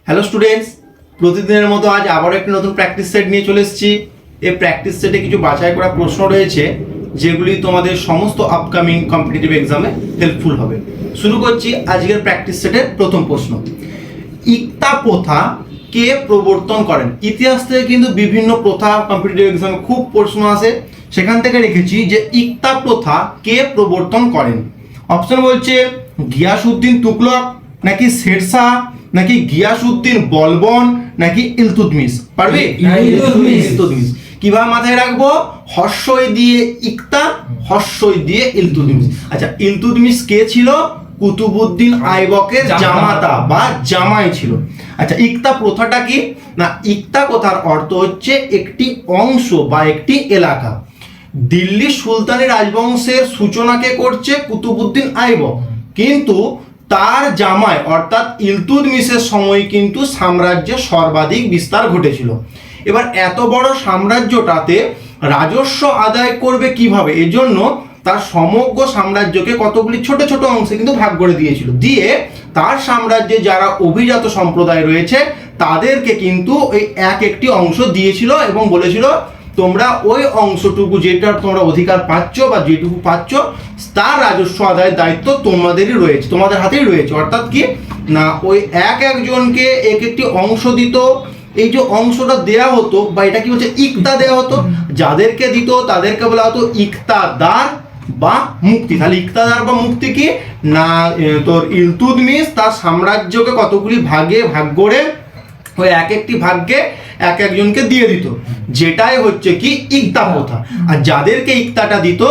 Hello students, প্রতিদিনের মতো আজ আবার একটি নতুন প্র্যাকটিস সেট নিয়ে চলে এসেছি। এই প্র্যাকটিস সেটে কিছু বাছাই করা প্রশ্ন রয়েছে যেগুলি তোমাদের সমস্ত আপকামিং কম্পিটিটিভ এক্সামে হেল্পফুল হবে। শুরু করছি আজকের প্র্যাকটিস সেটের প্রথম প্রশ্ন। ইকতা প্রথা কে প্রবর্তন করেন? ইতিহাস থেকে কিন্তু বিভিন্ন প্রথা কম্পিটিটিভ এক্সামে খুব প্রশ্ন আসে, সেখান থেকে রেখেছি যে ইকতা প্রথা কে প্রবর্তন করেন। অপশন বলছে গিয়াসউদ্দিন তুগলক, নাকি শেরশাহ, নাকি গিয়াসউদ্দিন বলবন, নাকি ইলতুৎমিশ। পারবে? ইলতুৎমিশ। কিভাবে মাথায় রাখবো? হর্ষই দিয়ে ইকতা, হর্ষই দিয়ে ইলতুৎমিশ। আচ্ছা, ইলতুৎমিশ কে ছিল? কুতুবউদ্দিন আইবকের জামাতা বা জামাই ছিল। আচ্ছা, ইকতা প্রথাটা কি না? ইকতা কথার অর্থ হচ্ছে একটি অংশ বা একটি এলাকা। দিল্লি সুলতানি রাজবংশের সূচনাকে করছে কুতুবউদ্দিন আইবক, কিন্তু তার জামাই অর্থাৎ ইলতুৎমিশের সময় কিন্তু সাম্রাজ্যের সর্বাধিক বিস্তার ঘটেছিল। এবার এত বড় সাম্রাজ্যটাতে রাজস্ব আদায় করবে কিভাবে? এজন্য তার সমগ্র সাম্রাজ্যকে কতগুলি ছোট ছোট অংশে কিন্তু ভাগ করে দিয়েছিল, দিয়ে তার সাম্রাজ্যে যারা অভিজাত সম্প্রদায় রয়েছে তাদেরকে কিন্তু ওই এক একটি অংশ দিয়েছিল এবং বলেছিল তোমরা ওই অংশটুকু যেটা তোমরা অধিকার পাচ্ছ বা যেটুকু পাচ্ছ তার রাজস্ব আদায়ের দায়িত্ব তোমাদেরই রয়েছে, তোমাদের হাতেই রয়েছে। অর্থাৎ কি না, ওই এক একজনকে এক একটি অংশ দিত। এই যে অংশটা দেয়া হতো বা এটা কি বলছে ইকতা দেয়া হতো, যাদেরকে দিত তাদেরকে বলা হতো ইকতাদার বা মুক্তি। তাহলে ইকতাদার বা মুক্তি কি না, তোর ইলতুৎমিশ তার সাম্রাজ্যকে কতগুলি ভাগে ভাগ করে ওই এক একটি ভাগ্যে এক একজনকে দিয়ে দিত, যেটাই হচ্ছে কি ইকতা প্রথা। আর যাদেরকে ইকতাটা দিত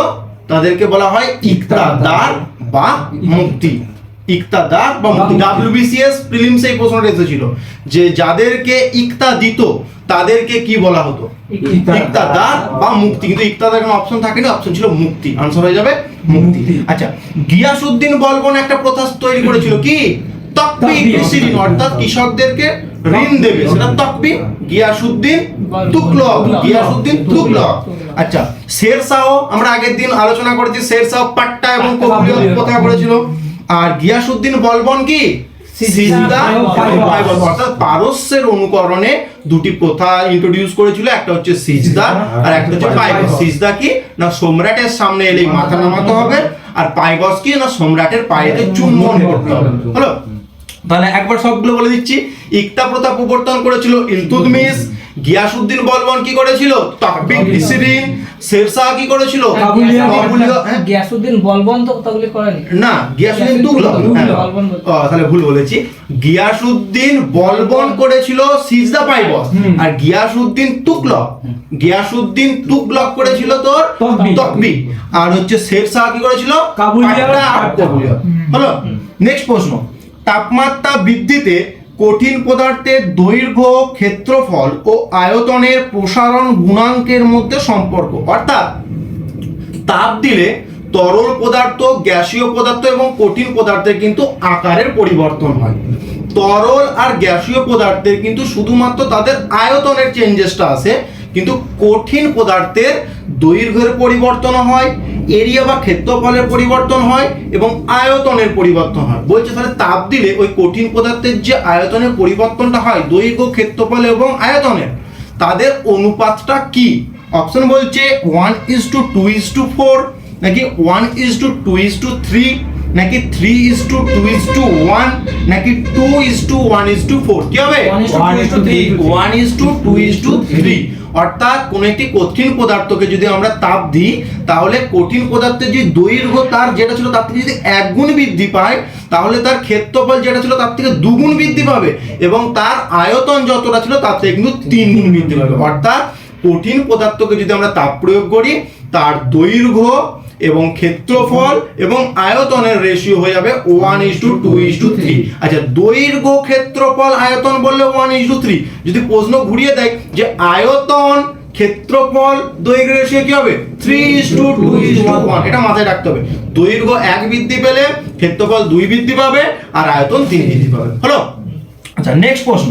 তাদেরকে বলা হয় ইকতাদার বা মুক্তি। ইকতাদার বা মুক্তি। WBCS প্রিলিমস এই প্রশ্নটা এসেছিল যে যাদেরকে ইকতা দিত তাদেরকে কি বলা হতো? ইকতাদার বা মুক্তি। কিন্তু ইকতাদার কোনো অপশন থাকেনি, অপশন ছিল মুক্তি। আনসার হয়ে যাবে মুক্তি। আচ্ছা, গিয়াসউদ্দিন বলবন একটা প্রথা তৈরি করেছিল কি? তকবি কৃষি ঋণ, অর্থাৎ কৃষকদেরকে ঋণ দেবে, সেটা তকবি। গিয়াসউদ্দিন তুগলক, গিয়াসউদ্দিন তুগলক। আচ্ছা, শেরশাহ আমরা আগের দিন আলোচনা করেছি, শেরশাহ পাট্টা এবং কবুলিয়ত প্রথা করেছিল। আর গিয়াসউদ্দিন বলবন কি? সিজদা, অর্থাৎ পারস্যের অনুকরণে দুটি প্রথা ইন্ট্রোডিউস করেছিল, একটা হচ্ছে সিজদা আর একটা হচ্ছে পাইগস। সিজদা কি না, সম্রাটের সামনে এলেই মাথা নামাতে হবে, আর পাইগস কি না, সম্রাটের পায়েতে চুম্বন করতে হবে। হলো? তাহলে একবার সবগুলো বলে দিচ্ছি। ইকতা প্রথা প্রবর্তন করেছিল ইলতুৎমিশ। গিয়াসউদ্দিন বলবন কি করেছিল? তকবি কৃষি ঋণ। শেরশাহ কি করেছিল? গিয়াসউদ্দিন বলবন তো তকবি করেনি না, গিয়াসউদ্দিন তুগলক। তাহলে ভুল বলেছি। গিয়াসউদ্দিন বলবন করেছিল সিজদা পাইগস, আর গিয়াসউদ্দিন তুগলক, গিয়াসউদ্দিন তুগলক করেছিল তোর তকবি, আর হচ্ছে শেরশাহ কি করেছিল? কাবুলিয়ত। হলো? নেক্সট প্রশ্ন। তাপমাত্রা বৃদ্ধিতে কঠিন পদার্থের দৈর্ঘ্য, ক্ষেত্রফল ও আয়তনের প্রসারণ গুণাঙ্কের মধ্যে সম্পর্ক। অর্থাৎ তাপ দিলে তরল পদার্থ, গ্যাসীয় পদার্থ এবং কঠিন পদার্থের কিন্তু আকারের পরিবর্তন হয়। তরল আর গ্যাসীয় পদার্থের কিন্তু শুধুমাত্র তাদের আয়তনের চেঞ্জেসটা আসে, কিন্তু কঠিন পদার্থের দৈর্ঘ্যের পরিবর্তন হয়, এরিয়া বা ক্ষেত্রফলের পরিবর্তন হয় এবং আয়তনের পরিবর্তন হয়। বলছে তাহলে তাপ দিলে ওই কঠিন পদার্থের যে আয়তনের পরিবর্তনটা হয়, দৈর্ঘ্য, ক্ষেত্রফল এবং আয়তনের, তাদের অনুপাতটা কি? অপশন বলছে 1:2:4, নাকি 1:2:3, নাকি 3:2:1, নাকি 2:1:4। কি হবে? 1:2:3। অর্থাৎ কোন একটি কঠিন পদার্থকে যদি আমরা তাপ দিই তাহলে কঠিন পদার্থের যে দৈর্ঘ্য তার যেটা ছিল তার থেকে যদি 1 গুণ বৃদ্ধি পায়, তাহলে তার ক্ষেত্রফল যেটা ছিল তার থেকে 2 গুণ বৃদ্ধি পাবে এবং তার আয়তন যতটা ছিল তার থেকে কিন্তু 3 গুণ বৃদ্ধি পাবে। অর্থাৎ কঠিন পদার্থকে যদি আমরা তাপ প্রয়োগ করি তার দৈর্ঘ্য এবং ক্ষেত্রফল এবং আয়তনের রেশিও হয়ে যাবে 1:2:3। আচ্ছা, দৈর্ঘ্য, ক্ষেত্রফল, আয়তন বললে 1:3। যদি প্রশ্ন ঘুরিয়ে দেয় যে আয়তন, ক্ষেত্রফল, দৈর্ঘ্য রেশিও কি হবে? 3:2:1। এটা মাথায় রাখতে হবে। দৈর্ঘ্য 1 বৃদ্ধি পেলে ক্ষেত্রফল 2 বৃদ্ধি পাবে আর আয়তন 3 বৃদ্ধি পাবে। হলো? আচ্ছা, নেক্সট প্রশ্ন।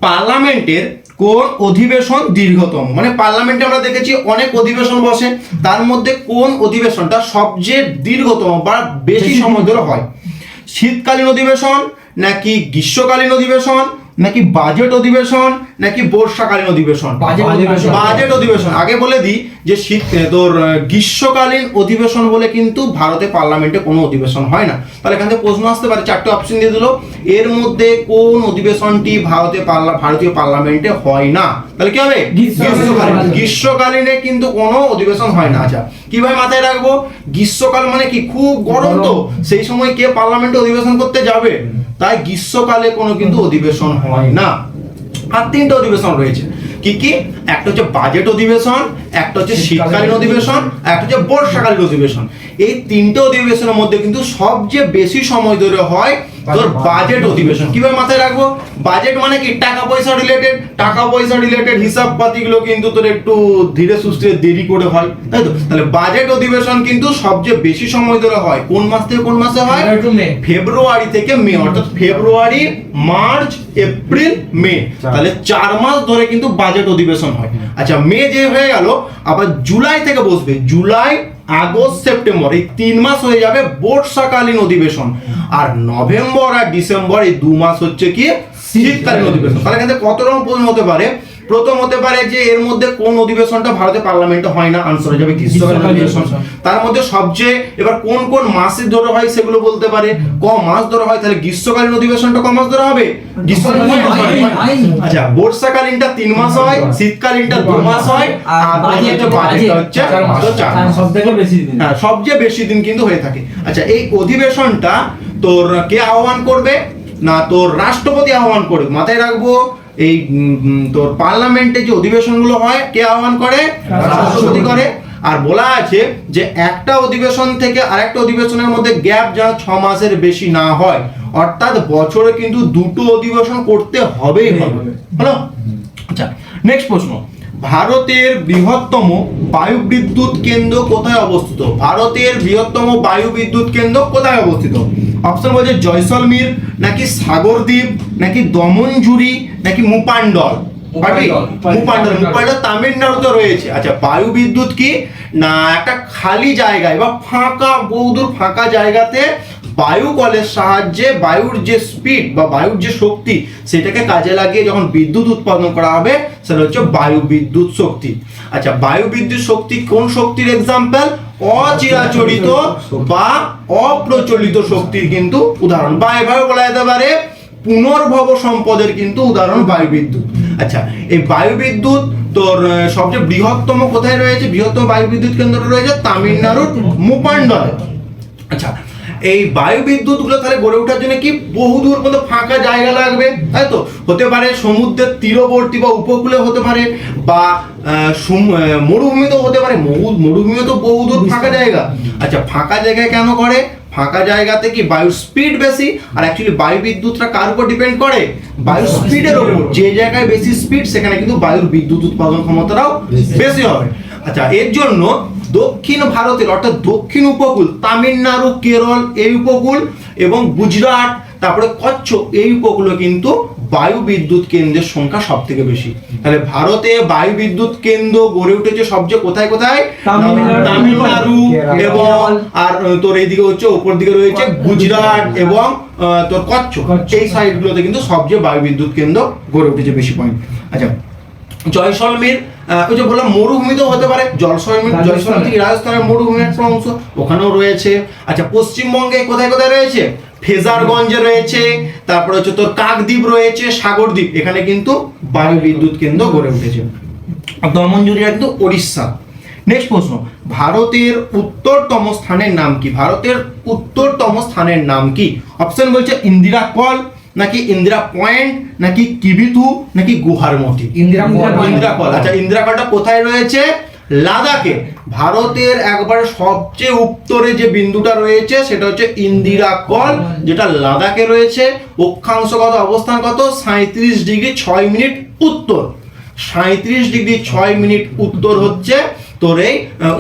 পার্লামেন্টের কোন অধিবেশন দীর্ঘতম? মানে পার্লামেন্টে আমরা দেখেছি অনেক অধিবেশন বসে, তার মধ্যে কোন অধিবেশনটা সবচেয়ে দীর্ঘতম বা বেশি সময় ধরে হয়? শীতকালীন অধিবেশন, নাকি গ্রীষ্মকালীন অধিবেশন, নাকি বাজেট অধিবেশন নাকি বর্ষাকালীন অধিবেশন? বাজেট অধিবেশন। আগে বলে দিই যে তোর গ্রীষ্মকালীন অধিবেশন বলে কিন্তু ভারতে পার্লামেন্টে কোনো অধিবেশন হয় না। তাহলে এখান থেকে প্রশ্ন আসতে পারে, চারটে অপশন দিয়ে দিল, এর মধ্যে কোন অধিবেশনটি ভারতীয় পার্লামেন্টে হয় না? তাহলে কি হবে? গ্রীষ্মকালীনে কিন্তু কোনো অধিবেশন হয় না। আচ্ছা, কিভাবে মাথায় রাখবো? গ্রীষ্মকাল মানে কি? খুব গরম, তো সেই সময় কে পার্লামেন্টে অধিবেশন করতে যাবে? তাই গ্রীষ্মকালে কোনো কিন্তু অধিবেশন হয় না। আর তিনটে অধিবেশন রয়েছে, কি কি? একটা হচ্ছে বাজেট অধিবেশন, একটা হচ্ছে শীতকালীন অধিবেশন, একটা হচ্ছে বর্ষাকালীন অধিবেশন। এই তিনটে অধিবেশনের মধ্যে কিন্তু সবচেয়ে বেশি সময় ধরে হয় তোর বাজেট অধিবেশন। কিভাবে মাথায় রাখবো? বাজেট মানে কি? টাকা পয়সা রিলেটেড হিসাব পাতিগুলো কিন্তু তোর একটু ধীরে সুস্থে দেরি করে হয়, তাই তো? তাহলে বাজেট অধিবেশন কিন্তু সবচেয়ে বেশি সময় ধরে হয় কোন মাস থেকে কোন মাসে হয়? ফেব্রুয়ারি থেকে মে, অর্থাৎ ফেব্রুয়ারি, মার্চ, এপ্রিল, মে। তাহলে 4 মাস ধরে কিন্তু বাজেট অধিবেশন হয়। আচ্ছা, মে যে হয়ে গেল, আবার জুলাই থেকে বসবে, জুলাই, আগস্ট, সেপ্টেম্বর, এই 3 মাস হয়ে যাবে বর্ষাকালীন অধিবেশন। আর নভেম্বর আর ডিসেম্বর, এই 2 মাস হচ্ছে কি? শীতকালীন অধিবেশন। তাহলে এখানে কত রকম প্রশ্ন হতে পারে? প্রথম হতে পারে যে এর মধ্যে কোন অধিবেশনটা ভারতের পার্লামেন্টে হয় না? আনসার হয়ে যাবে গ্রীষ্মকালীন অধিবেশন। তার মধ্যে সবচেয়ে এবার কোন কোন মাসে ধরে হয় সেগুলো বলতে পারে, ক মাস ধরে হয়। তাহলে গ্রীষ্মকালীন অধিবেশনটা ক মাস ধরে হবে? আচ্ছা, বর্ষাকালীনটা 3 মাস হয়, শীতকালীনটা 2 মাস হয়, আর বাজেটটা হচ্ছে 4 মাস। হ্যাঁ, সবচেয়ে বেশি দিন কিন্তু হয়ে থাকে। আচ্ছা, এই অধিবেশনটা তোর কে আহ্বান করবে? না, তোর রাষ্ট্রপতি আহ্বান করবে। মাথায় রাখবো, এই তোর পার্লামেন্টে যে অধিবেশনগুলো হয় কে আহ্বান করে? রাষ্ট্রপতি করে। আর বলা আছে যে একটা অধিবেশন থেকে আরেকটা অধিবেশনের মধ্যে গ্যাপ যেন 6 মাসের বেশি না হয়, অর্থাৎ বছরে কিন্তু 2টো অধিবেশন করতে হবেই হবে। হলো? আচ্ছা, নেক্সট প্রশ্ন, ভারতের বৃহত্তম বায়ু বিদ্যুৎ কেন্দ্র কোথায় অবস্থিত? ভারতের বৃহত্তম বায়ু বিদ্যুৎ কেন্দ্র কোথায় অবস্থিত? অপশন বলছে জয়সলমীর, নাকি সাগরদ্বীপ, নাকি দমনজুরি, নাকি মুপান্ডল। মুপান্ডল তামিলনাড়ুতে রয়েছে। আচ্ছা, বায়ু বিদ্যুৎ কি না একটা খালি জায়গায় বা ফাঁকা, বহুদূর ফাঁকা জায়গাতে বায়ু কলের সাহায্যে বায়ুর যে স্পিড বা বায়ুর যে শক্তি সেটাকে কাজে লাগিয়ে যখন বিদ্যুৎ উৎপাদন করা হবে সেটা হচ্ছে বায়ু বিদ্যুৎ শক্তি। আচ্ছা, বায়ু বিদ্যুৎ শক্তি কোন শক্তির এক্সাম্পল? অচিরাচরিত বা অপ্রচলিত শক্তির কিন্তু উদাহরণ, বা এভাবে বলা যেতে পারে পুনর্ভব সম্পদের কিন্তু উদাহরণ বায়ু বিদ্যুৎ। আচ্ছা, এই বায়ু বিদ্যুৎ তোর সবচেয়ে বৃহত্তম কোথায় রয়েছে? বৃহত্তম বায়ু বিদ্যুৎ কেন্দ্রটা রয়েছে তামিলনাড়ুর মুপান্ডলে। আচ্ছা, এই বায়ু বিদ্যুৎ গুলো তাহলে গড়ে ওঠার জন্য কি বহুদূর মতো ফাঁকা জায়গা লাগবে, তাই তো? হতে পারে সমুদ্রের তীরবর্তী বা উপকূলে হতে পারে, বা মরুভূমিতেও হতে পারে। মরুভূমিও তো বহুদূর ফাঁকা জায়গা। আচ্ছা, ফাঁকা জায়গায় কেন করে? ফাঁকা জায়গাতে কি বায়ুর স্পিড বেশি, আর অ্যাকচুয়ালি বায়ু বিদ্যুৎটা কার উপর ডিপেন্ড করে? বায়ুর স্পিডের উপর। যে জায়গায় বেশি স্পিড সেখানে কিন্তু বায়ুর বিদ্যুৎ উৎপাদন ক্ষমতাটাও বেশি হবে। আচ্ছা, এর জন্য দক্ষিণ ভারতের অর্থাৎ দক্ষিণ উপকূল, তামিলনাড়ু, কেরল এই উপকূল এবং গুজরাট, তারপরে কচ্ছ এই উপকূলে কিন্তু বায়ু বিদ্যুৎ কেন্দ্রের সংখ্যা সব থেকে বেশি। তাহলে ভারতে বায়ু বিদ্যুৎ কেন্দ্র গড়ে উঠেছে সবচেয়ে কোথায় কোথায়? তামিলনাড়ু এবং আর তোর এইদিকে হচ্ছে উপর দিকে রয়েছে গুজরাট এবং তোর কচ্ছ, এই সাইডগুলোতে কিন্তু সবচেয়ে বায়ু বিদ্যুৎ কেন্দ্র গড়ে উঠেছে বেশি পয়েন্ট। আচ্ছা, জয়সলমীর, ওই যে বললাম মরুভূমিতেও হতে পারে। জয়সলমীর থেকে রাজস্থানের মরুভূমির একটা অংশ, ওখানেও রয়েছে। আচ্ছা, পশ্চিমবঙ্গে কোথায় কোথায় রয়েছে? ফেজারগঞ্জে রয়েছে, তারপরে হচ্ছে তোর কাকদ্বীপ রয়েছে, সাগরদ্বীপ, এখানে কিন্তু বায়ু বিদ্যুৎ কেন্দ্র গড়ে উঠেছে। দমনজুরিয়া কিন্তু ওড়িশা। নেক্সট প্রশ্ন, ভারতের উত্তরতম স্থানের নাম কি? ভারতের উত্তরতম স্থানের নাম কি? অপশন বলছে ইন্দিরা কল, নাকি ইন্দিরা পয়েন্ট, নাকি কিবিথু, নাকি গুহারমতি। ইন্দিরা কল। আচ্ছা, ইন্দিরা কলটা কোথায় রয়েছে? লাদাখে। ভারতের একবারে সবচেয়ে উত্তরে যে বিন্দুটা রয়েছে সেটা হচ্ছে ইন্দিরা কল, যেটা লাদাখে রয়েছে। অক্ষাংশগত অবস্থান কত? 37 ডিগ্রি 6 মিনিট উত্তর। 37 ডিগ্রি 6 মিনিট উত্তর হচ্ছে তোর এই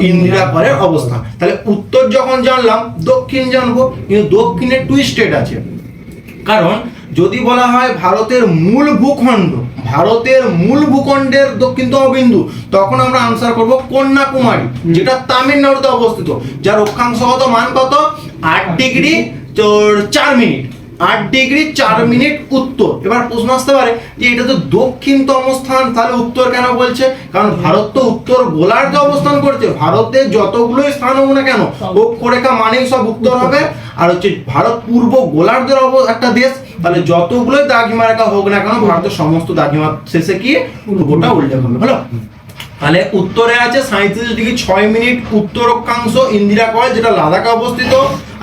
ইন্দিরা কলের অবস্থান। তাহলে উত্তর যখন জানলাম, দক্ষিণ জানবো, কিন্তু দক্ষিণে টুইস্টেড আছে। কারণ যদি বলা হয় ভারতের মূল ভূখণ্ড, ভারতের মূল ভূখণ্ডের দক্ষিণতম বিন্দু, তখন আমরা আনসার করব কন্যাকুমারী, যেটা তামিলনাড়ুতে অবস্থিত, যার অক্ষাংশগত মান কত? 8 ডিগ্রি 4 মিনিট। 8°4' উত্তর। এবার প্রশ্ন আসতে পারে যে এটা তো দক্ষিণতম স্থান, তাহলে উত্তর কেন বলছে? কারণ ভারত তো উত্তর গোলার্ধে অবস্থান করছে। ভারতের যতগুলোই স্থান হোক না কেন, অক্ষরেখা মানেই সব উত্তর হবে। আর হচ্ছে ভারত পূর্ব গোলার্ধের একটা দেশ, তাহলে যতগুলোই দ্রাঘিমা রেখা হোক না কেন, ভারতের সমস্ত দ্রাঘিমা শেষে কি পূর্বটা উল্লেখ হবে। হলো, তাহলে উত্তরে আছে 37°6' উত্তর অক্ষাংশ ইন্দিরা কয়েল, যেটা লাদাখে অবস্থিত।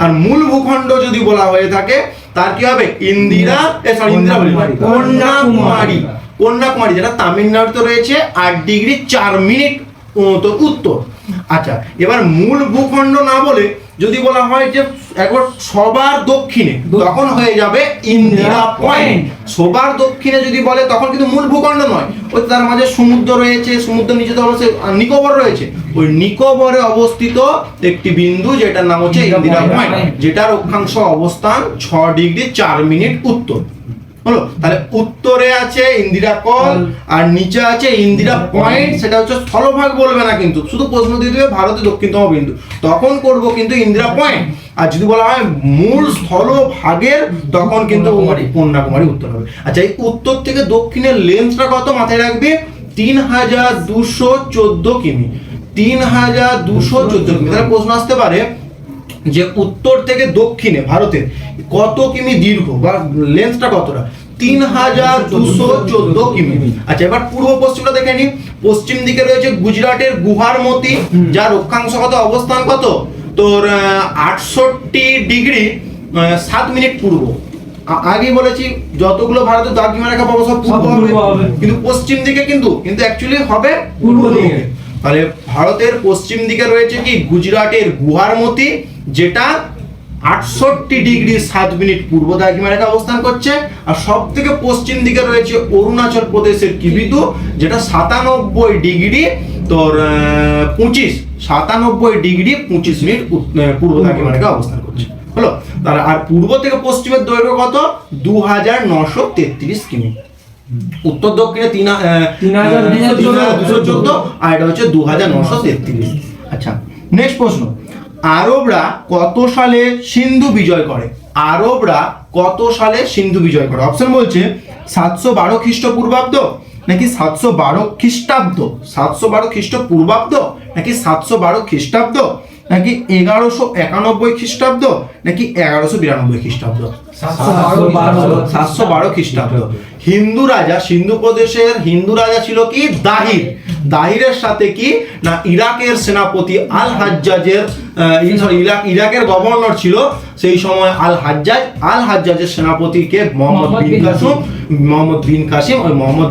আর মূল ভূখণ্ড যদি বলা হয়ে থাকে তার কি হবে? কন্যাকুমারী, যেটা তামিলনাড়ুতে রয়েছে 8°4' তো উত্তর। আচ্ছা, এবার মূল ভূখণ্ড না বলে যদি বলা হয় যে একবার সবার দক্ষিণে, তখন হয়ে যাবে ইন্দিরা পয়েন্ট। সবার দক্ষিণে যদি বলে তখন কিন্তু মূল ভূখণ্ড নয়, ওই তার মাঝে সমুদ্র রয়েছে, সমুদ্র নিচে তো নিকোবর রয়েছে, ওই নিকোবরে অবস্থিত একটি বিন্দু যেটার নাম হচ্ছে ইন্দিরা পয়েন্ট, যেটার অক্ষাংশ অবস্থান 6°4' উত্তর। হলো, তাহলে উত্তরে আছে ইন্দিরা কল আর নিচে আছে ইন্দিরা পয়েন্ট। সেটা হচ্ছে স্থলভাগ বলবে না, কিন্তু শুধু প্রশ্ন দিয়ে দেবে ভারতের দক্ষিণতম বিন্দু, তখন করব কিন্তু ইন্দিরা পয়েন্ট। আর যদি বলা হয় মূল স্থলভাগের, তখন কিন্তু কন্যাকুমারী উত্তর হবে। আচ্ছা, এই উত্তর থেকে দক্ষিণের লেন্থটা কত মাথায় রাখবে? 3214 কিমি। 3214 কিমি। তাহলে প্রশ্ন আসতে পারে যে উত্তর থেকে দক্ষিণে ভারতের কত কিমি দীর্ঘ বা লেন্থটা কতটা? 3214 কিমি। আচ্ছা, এবার পূর্ব পশ্চিমটা দেখে নি। পশ্চিম দিকে রয়েছে গুজরাটের গুহারমতি, যার অক্ষাংশ কত, অবস্থান কত তোর 68°7' পূর্ব। আগেই বলেছি যতগুলো ভারতের দ্রাঘিমা রেখা পাবো সব পূর্ব হবে, কিন্তু পশ্চিম দিকে কিন্তু অ্যাকচুয়ালি হবে পূর্ব দিকে। তাহলে ভারতের পশ্চিম দিকে রয়েছে কি গুজরাটের গুহারমতি, যেটা 68°7' পূর্ব দ্রাঘিমা রেখা অবস্থান করছে। আর সব থেকে পশ্চিম দিকে রয়েছে অরুণাচল প্রদেশের কিবিতু, যেটা 97° তোর 97°25' পূর্ব দ্রাঘিমা রেখা অবস্থান করছে। হলো, তাহলে আর পূর্ব থেকে পশ্চিমের দৈর্ঘ্য কত? 2933 কিমি। উত্তর দক্ষিণে 3214 আর এটা হচ্ছে 2933। আচ্ছা, নেক্সট প্রশ্ন, আরবরা কত সালে সিন্ধু বিজয় করে? আরবরা কত সালে সিন্ধু বিজয় করে? অপশন বলছে 712 খ্রিস্টপূর্বাব্দ, নাকি 712 খ্রিস্টাব্দ, 712 খ্রিস্টপূর্বাব্দ, নাকি 712 খ্রিস্টাব্দ, নাকি 1191 খ্রিস্টাব্দ, নাকি 1192 খ্রিস্টাব্দ? 712 খ্রিস্টাব্দ। হিন্দু রাজা, সিন্ধু প্রদেশের হিন্দু রাজা ছিল কি দাহির। দাহিরের সাথে কি না ইরাকের সেনাপতি আল হাজ্জাজের ইরাকের গভর্নর ছিল সেই সময় আল হাজ্জাজের সেনাপতিকে মোহাম্মদ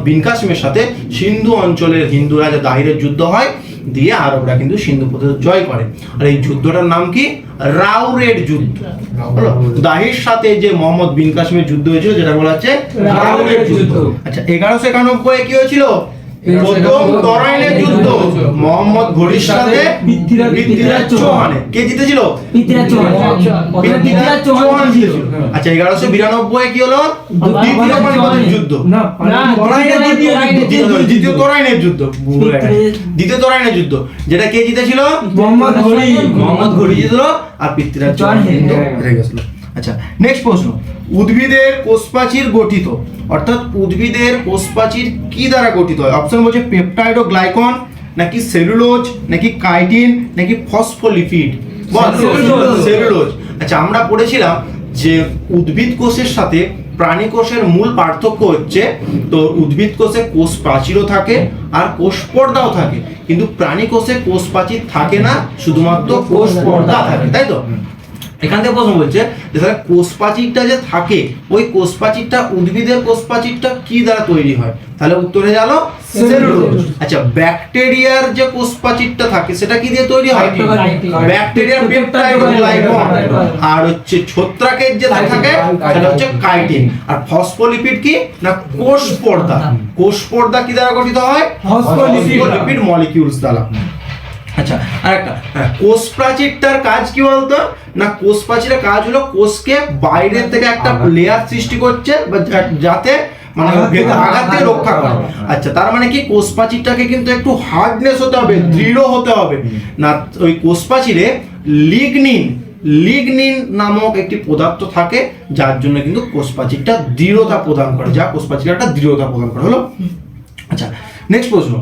বিন কাসিমের সাথে সিন্ধু অঞ্চলের হিন্দু রাজা দাহিরের যুদ্ধ হয়, দিয়ে আরবরা কিন্তু সিন্ধু প্রদেশ জয় করে। আর এই যুদ্ধটার নাম কি? রাউরের যুদ্ধ। হলো, দাহির সাথে যে মোহাম্মদ বিন কাসিমের যুদ্ধ হয়েছিল, যেটা বলা হচ্ছে রাউরের যুদ্ধ। আচ্ছা, 1191 কি হয়েছিল? প্রথম তরাইনের যুদ্ধ, মোহাম্মদ ঘোরির সাথে পৃথ্বীরাজ চৌহানে। কে জিতেছিল? পৃথ্বীরাজ চৌহান জিতেছিল। আচ্ছা, 1192 কি হলো? দ্বিতীয় পানিপথের যুদ্ধ, দ্বিতীয় তরাইনের যুদ্ধ, দ্বিতীয় তরাইনের যুদ্ধ, যেটা কে জিতেছিল? মোহাম্মদ ঘোরি জিতল আর পৃথ্বীরাজ চৌহান হেরে গেছিল। আচ্ছা, নেক্সট প্রশ্ন, উদ্ভিদের কোষপ্রাচীর গঠিত, অর্থাৎ উদ্ভিদের কোষপ্রাচীর কি দ্বারা গঠিত হয়? অপশন বলছে পেপটাইড ও গ্লাইকন, নাকি সেলুলোজ, নাকি কাইটিন, নাকি ফসফোলিপিড? সেলুলোজ। আচ্ছা, আমরা পড়েছিলাম যে উদ্ভিদ কোষের সাথে প্রাণী কোষের মূল পার্থক্য হচ্ছে তো উদ্ভিদ কোষে কোষ প্রাচীরও থাকে আর কোষ পর্দাও থাকে, কিন্তু প্রাণী কোষে কোষ প্রাচীর থাকে না, শুধুমাত্র কোষ পর্দা থাকে, তাই তো? এখান থেকে প্রশ্ন বলছে যে তাহলে কোষ প্রাচীরটা যে থাকে, ওই কোষ প্রাচীরটা উদ্ভিদের কোষ প্রাচীরটা কি দ্বারা তৈরি হয়? তাহলে উত্তরে গেল সেলুলোজ। আচ্ছা, ব্যাকটেরিয়ার যে কোষ প্রাচীরটা থাকে সেটা কি দিয়ে তৈরি হয়? ব্যাকটেরিয়ার পেপটাইড ও গ্লাইকন। আর হচ্ছে ছত্রাকের যেটা থাকে সেটা হচ্ছে কাইটিন। আর ফসফোলিপিড কি না কোষ পর্দা। কোষ পর্দা কি দ্বারা গঠিত হয়? ফসফোলিপিড মলিকিউলস দ্বারা। আচ্ছা, আরেকটা, কোষ প্রাচীরটার কাজ কি বলতো না, কোষ প্রাচীরের কাজ হলো কোষকে বাইরের থেকে একটা লেয়ার সৃষ্টি করছে, যাতে মানে আঘাত থেকে রক্ষা করে। আচ্ছা, তার মানে কি কোষ প্রাচীরটাকে কিন্তু একটু হার্ডনেস হতে হবে, দৃঢ় হতে হবে না। ওই কোষ প্রাচীরে লিগনিন লিগনিন নামক একটি পদার্থ থাকে, যার জন্য কিন্তু কোষপ্রাচীরটা দৃঢ়তা প্রদান করে, যা কোষপ্রাচীর একটা দৃঢ়তা প্রদান করে। হলো? আচ্ছা, নেক্সট প্রশ্ন।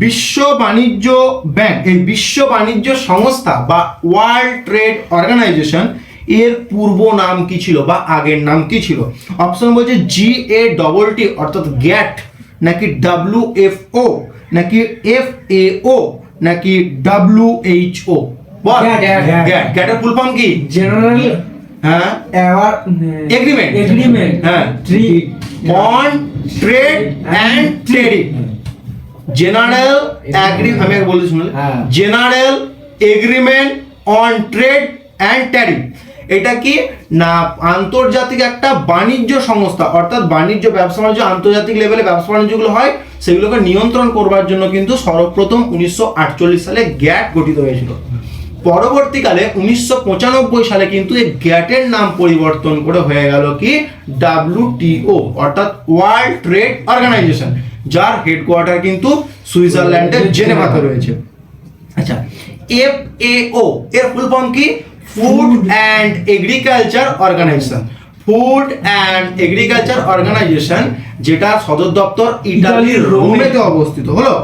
বিশ্ব বাণিজ্য ব্যাংক, এই বিশ্ব বাণিজ্য সংস্থা বা ওয়ার্ল্ড ট্রেড অর্গানাইজেশন এর পূর্ব নাম কি ছিল বা আগের নাম কি ছিল? অপশন বলছে GATT অর্থাৎ গ্যাট, নাকি WFO, নাকি FAO, নাকি WHO? বল। গ্যাটের ফুল ফর্ম কি? জেনারেল হ্যাঁ, এগ্রিমেন্ট হ্যাঁ on trade and trading. General আমি আগে বলতে শুনলে, হ্যাঁ। General agreement on trade and tariff. এটা কি না আন্তর্জাতিক একটা বাণিজ্য সংস্থা, অর্থাৎ বাণিজ্য ব্যবসা বাণিজ্য আন্তর্জাতিক লেভেলে ব্যবসা বাণিজ্যগুলো হয় সেগুলোকে নিয়ন্ত্রণ করবার জন্য কিন্তু সর্বপ্রথম 1948 সালে গ্যাট গঠিত হয়েছিল। পরবর্তীকালে 1995 সালে কিন্তু এই গ্যাটের নাম পরিবর্তন করে হয়ে গেল কি WTO অর্থাৎ ওয়ার্ল্ড ট্রেড অর্গানাইজেশন, যার হেডকোয়ার্টার কিন্তু সুইজারল্যান্ডের জেনেভাতে রয়েছে। আচ্ছা, FAO এর ফুল ফর্ম কি? Food and Agriculture Organization. Food and Agriculture Organization, যেটা সদর দপ্তর ইতালির রোমেতে অবস্থিত। হলো?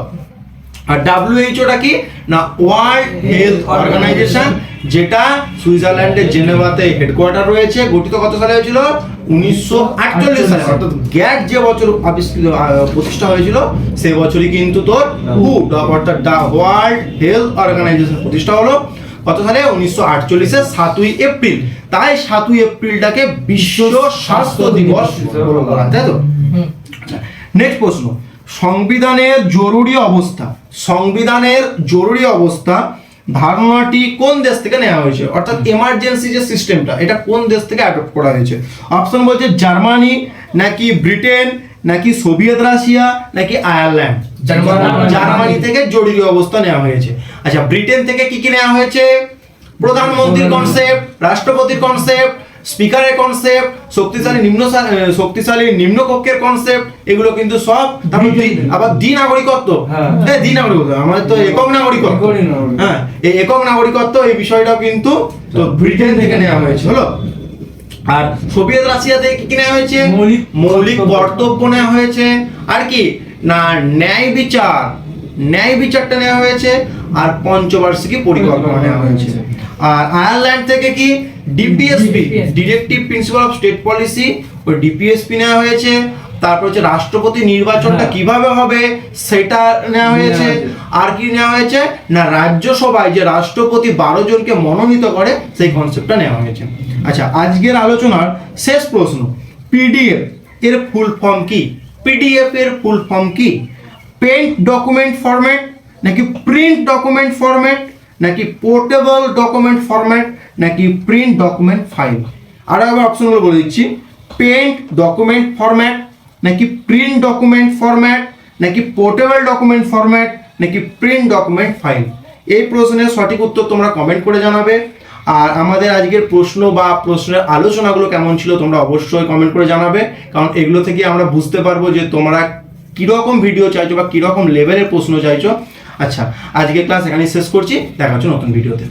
আর WHO কি না ওয়ার্ল্ড হেলথ অর্গানাইজেশন, যেটা সুইজারল্যান্ডের জেনেভাতে হেডকোয়ার্টার রয়েছে। গঠিত কত সালে হয়েছিল? 1948 সালে। অর্থাৎ গ্যাট যে বছর প্রতিষ্ঠা হয়েছিল সেই বছরই কিন্তু তোর অর্থাৎ ওয়ার্ল্ড হেলথ অর্গানাইজেশন প্রতিষ্ঠা হলো। কত সালে? 1948 এর 7ই এপ্রিল। তাই 7ই এপ্রিলটাকে বিশ্ব স্বাস্থ্য দিবস বলা হয়, তাই তো? নেক্সট প্রশ্ন। সংবিধানের জরুরি অবস্থা, সংবিধানের জরুরি অবস্থা ধারণাটি কোন দেশ থেকে নেওয়া হয়েছে? অর্থাৎ এমার্জেন্সি যে সিস্টেমটা, এটা কোন দেশ থেকে অ্যাডপ্ট করা হয়েছে? অপশন বলছে জার্মানি, নাকি ব্রিটেন, নাকি সোভিয়েত রাশিয়া, নাকি আয়ারল্যান্ড? জার্মানি থেকে জরুরি অবস্থা নেওয়া হয়েছে। আচ্ছা, ব্রিটেন থেকে কি কি নেওয়া হয়েছে? প্রধানমন্ত্রীর কনসেপ্ট, রাষ্ট্রপতির কনসেপ্ট, স্পিকারের কনসেপ্ট, শক্তিশালী নিম্নকক্ষের কনসেপ্ট, এগুলো কিন্তু সব। আবার দ্বিনাগরিকত্ব, হ্যাঁ দ্বিনাগরিকত্ব, আমাদের তো একক নাগরিকত্ব, হ্যাঁ এই একক নাগরিকত্ব এই বিষয়টাও কিন্তু তো ব্রিটেন থেকে নেওয়া হয়েছে। হলো? আর সোভিয়েত রাশিয়া থেকে কি নেওয়া হয়েছে? মৌলিক কর্তব্য নেওয়া হয়েছে। আর কি না ন্যায় বিচারটা নেওয়া হয়েছে। আর পঞ্চবার্ষিকী পরিকল্পনা নেওয়া হয়েছে। আর আয়ারল্যান্ড থেকে কি DPSP, directive principal of state policy, ওই ডিপিএসপি নেওয়া হয়েছে। তারপর হচ্ছে রাষ্ট্রপতি নির্বাচনটা কিভাবে হবে সেটা নেওয়া হয়েছে। আর কি নেওয়া হয়েছে না রাজ্যসভায় যে রাষ্ট্রপতি 12 জনকে মনোনীত করে সেই কনসেপ্টটা নেওয়া হয়েছে। আচ্ছা, আজকের আলোচনার শেষ প্রশ্ন। পিডিএফ এর ফুল ফর্ম কি? পিডিএফ এর ফুল ফর্ম কি? পেন্ট ডকুমেন্ট ফরম্যাট, নাকি প্রিন্ট ডকুমেন্ট ফরম্যাট, নাকি পোর্টেবল ডকুমেন্ট ফরম্যাট, নাকি প্রিন্ট ডকুমেন্ট ফাইল? আরো একবার অপশনগুলো বলে দিচ্ছি। পেন্ট ডকুমেন্ট ফরম্যাট, নাকি প্রিন্ট ডকুমেন্ট ফরম্যাট, নাকি পোর্টেবল ডকুমেন্ট ফরম্যাট, নাকি প্রিন্ট ডকুমেন্ট ফাইল? এই প্রশ্নের সঠিক উত্তর তোমরা কমেন্ট করে জানাবে। আর আমাদের আজকের প্রশ্ন বা প্রশ্নের আলোচনাগুলো কেমন ছিল তোমরা অবশ্যই কমেন্ট করে জানাবে, কারণ এগুলো থেকে আমরা বুঝতে পারবো যে তোমরা কীরকম ভিডিও চাইছো বা কীরকম লেভেলের প্রশ্ন চাইছো। আচ্ছা, আজকের ক্লাস এখানেই শেষ করছি, দেখা হচ্ছে নতুন ভিডিওতে।